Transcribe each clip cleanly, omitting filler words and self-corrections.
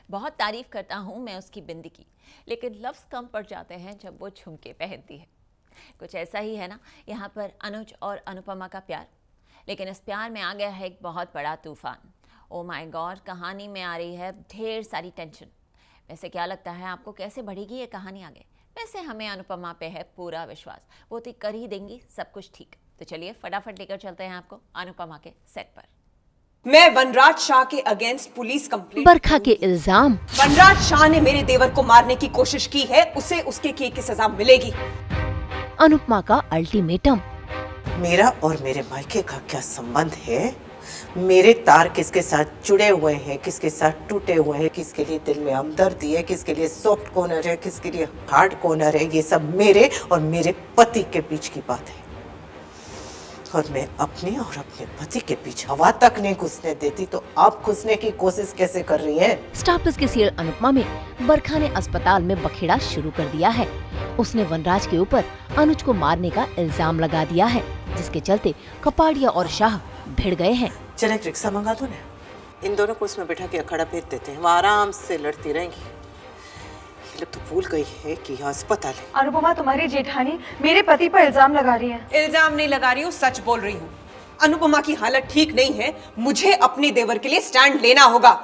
बहुत तारीफ करता हूँ मैं उसकी बिंदी की, लेकिन लफ्ज़ कम पड़ जाते हैं जब वो झुमके पहनती है। कुछ ऐसा ही है ना यहाँ पर अनुज और अनुपमा का प्यार। लेकिन इस प्यार में आ गया है एक बहुत बड़ा तूफान। ओ माय गॉड, कहानी में आ रही है ढेर सारी टेंशन। वैसे क्या लगता है आपको, कैसे बढ़ेगी ये कहानी आगे? वैसे हमें अनुपमा पे है पूरा विश्वास, वो तो कर ही देंगी सब कुछ ठीक। तो चलिए फटाफट लेकर चलते हैं आपको अनुपमा के सेट पर। मैं वनराज शाह के अगेंस्ट पुलिस कंप्लेंट। बरखा के इल्जाम। वनराज शाह ने मेरे देवर को मारने की कोशिश की है, उसे उसके किए की सजा मिलेगी। अनुपमा का अल्टीमेटम। मेरा और मेरे मायके का क्या संबंध है? मेरे तार किसके साथ जुड़े हुए हैं, किसके साथ टूटे हुए हैं, किसके लिए दिल में हमदर्दी है, किसके लिए सॉफ्ट कॉर्नर है, किसके लिए हार्ड कॉर्नर है, ये सब मेरे और मेरे पति के बीच की बात है। और मैं अपने और अपने पति के बीच हवा तक नहीं घुसने देती, तो आप घुसने की कोशिश कैसे कर रही हैं? स्टार प्लस के सीरियल अनुपमा में बरखा ने अस्पताल में बखेड़ा शुरू कर दिया है। उसने वनराज के ऊपर अनुज को मारने का इल्जाम लगा दिया है, जिसके चलते कपाड़िया और शाह भिड़ गए हैं। चल एक रिक्शा मंगा दो ना, इन दोनों को उसमें बैठा के अखाड़ा भेज देते हैं, वो आराम से लड़ती रहेंगी। ये लोग तो भूल गई है कि यहाँ अस्पताल है। अनुपमा, तुम्हारी जेठानी मेरे पति पर इल्जाम लगा रही है। इल्जाम नहीं लगा रही हूँ, सच बोल रही हूँ। अनुपमा की हालत ठीक नहीं है, मुझे अपने देवर के लिए स्टैंड लेना होगा।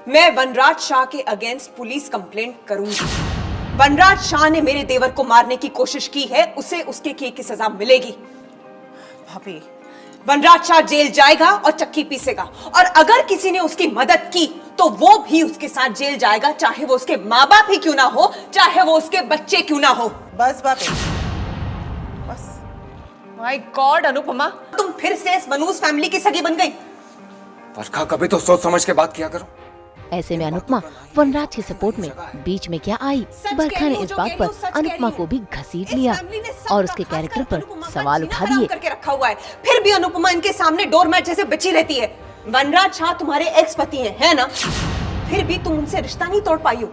मैं वनराज शाह के अगेंस्ट पुलिस कंप्लेंट करूंगी। वनराज शाह ने मेरे देवर को मारने की कोशिश की है, उसे उसके किए की सजा मिलेगी। भाभी, वनराज शाह जेल जाएगा और चक्की पीसेगा, और अगर किसी ने उसकी मदद की तो वो भी उसके साथ जेल जाएगा, चाहे वो उसके माँ बाप ही क्यों ना हो, चाहे वो उसके बच्चे क्यों ना हो। बस भाभी, बस। माय गॉड अनुपमा, तुम फिर से इस मनूस फैमिली की सगी बन गई। बरखा, कभी तो सोच समझ के बात किया करो। ऐसे में अनुपमा वनराज के सपोर्ट में बीच में क्या आई? बरखा ने इस बात पर अनुपमा को भी घसीट लिया और उसके कैरेक्टर पर सवाल उठा दिए। करके रखा हुआ है, फिर भी अनुपमा इनके सामने डोरमैट जैसे बची रहती है। वनराज शाह तुम्हारे एक्स पति हैं, है ना? फिर भी तुम उनसे रिश्ता नहीं तोड़ पाई हो।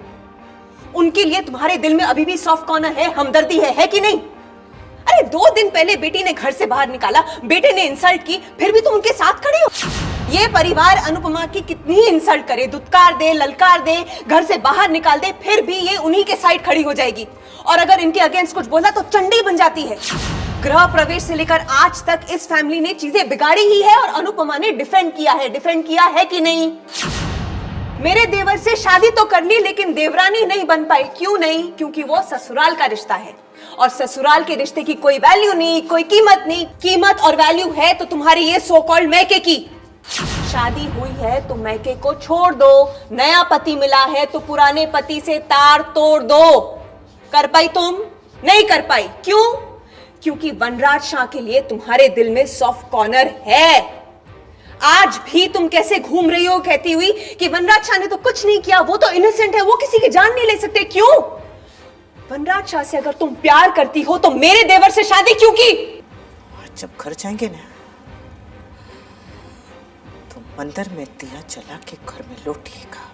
उनके लिए तुम्हारे दिल में अभी भी सॉफ्ट कॉर्नर है, हमदर्दी है कि नहीं? अरे 2 दिन पहले बेटी ने घर से बाहर निकाला, बेटे ने इंसल्ट की, फिर भी तुम उनके साथ खड़े हो। ये परिवार अनुपमा की कितनी इंसल्ट करे, दुत्कार दे, ललकार दे, घर से बाहर निकाल दे, फिर भी ये उन्हीं के साइड खड़ी हो जाएगी। और अगर इनके अगेंस्ट कुछ बोला तो चंडी बन जाती है। गृह प्रवेश से लेकर आज तक इस फैमिली ने चीजें बिगाड़ी ही है, और अनुपमा ने डिफेंड किया है कि नहीं? मेरे देवर से शादी तो कर ली, लेकिन देवरानी नहीं बन पाई। क्यों नहीं? क्योंकि वो ससुराल का रिश्ता है, और ससुराल के रिश्ते की कोई वैल्यू नहीं, कोई कीमत नहीं। कीमत और वैल्यू है तो तुम्हारी ये सो कॉल्ड मैके की। शादी हुई है तो मैके को छोड़ दो, नया पति मिला है तो पुराने पति से तार तोड़ दो। कर पाई तुम? नहीं कर पाई। क्यों? क्योंकि वनराज शाह के लिए तुम्हारे दिल में सॉफ्ट कॉर्नर है। आज भी तुम कैसे घूम रही हो कहती हुई कि वनराज शाह ने तो कुछ नहीं किया, वो तो इनोसेंट है, वो किसी की जान नहीं ले सकते। क्यों? वनराज शाह से अगर तुम प्यार करती हो तो मेरे देवर से शादी क्यों की? जब घर जाएंगे ना, तो मंदिर में दिया जला के घर में लौटिएगा,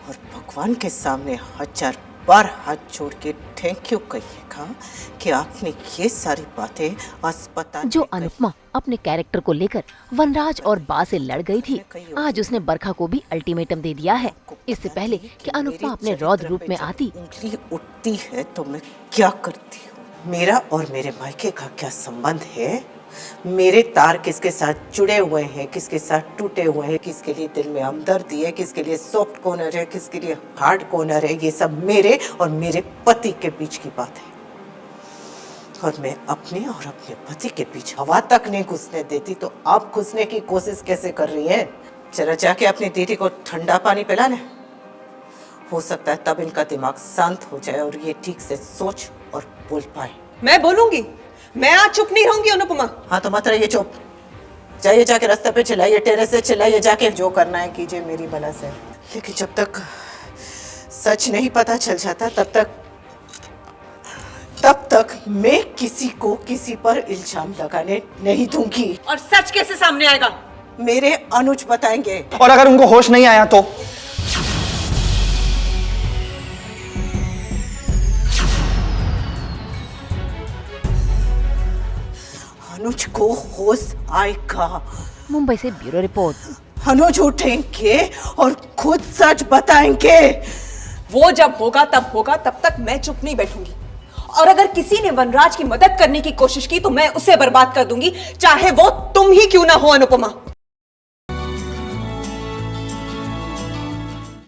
और भगवान के सामने 1000 बार हाथ जोड़ के थैंक यू कहिएगा कि आपने ये सारी बातें अस्पताल जो अनुपमा अपने कैरेक्टर को लेकर वनराज और बा से लड़ गई थी, आज उसने बरखा को भी अल्टीमेटम दे दिया है। इससे पहले कि अनुपमा अपने रौद्र रूप में आती, उंगली उठती है तो मैं क्या करती हूँ? मेरा और मेरे मायके का क्या संबंध है? मेरे तार किसके साथ जुड़े हुए हैं, किसके साथ टूटे हुए हैं, किसके लिए दिल में हमदर्दी है, किसके लिए सॉफ्ट कॉर्नर है, किसके लिए हार्ड कॉर्नर है, ये सब मेरे और मेरे पति के बीच की बात है। और मैं अपने और अपने पति के बीच हवा तक नहीं घुसने देती, तो आप घुसने की कोशिश कैसे कर रही हैं? जरा जाके अपनी दीदी को ठंडा पानी पिलाने, हो सकता है तब इनका दिमाग शांत हो जाए और ये ठीक से सोच और बोल पाए। मैं बोलूंगी, मैं आज चुप नहीं रहूंगी अनुपमा। हाँ तो मत रहिए चुप, जाइए जाके रास्ते पे चिल्लाइए, टेरेस से चिल्लाइए, जाके जो करना है कीजिए मेरी बना से। लेकिन जब तक सच नहीं पता चल जाता तब तक मैं किसी को किसी पर इल्जाम लगाने नहीं दूंगी। और सच कैसे सामने आएगा? मेरे अनुज बताएंगे। और अगर उनको होश नहीं आया तो? अनुज को होश आएगा। मुंबई से ब्यूरो रिपोर्ट। अनुज उठेंगे और खुद सच बताएंगे। वो जब होगा तब होगा, तब तक मैं चुप नहीं बैठूंगी। और अगर किसी ने वनराज की मदद करने की कोशिश की तो मैं उसे बर्बाद कर दूंगी, चाहे वो तुम ही क्यों ना हो अनुपमा।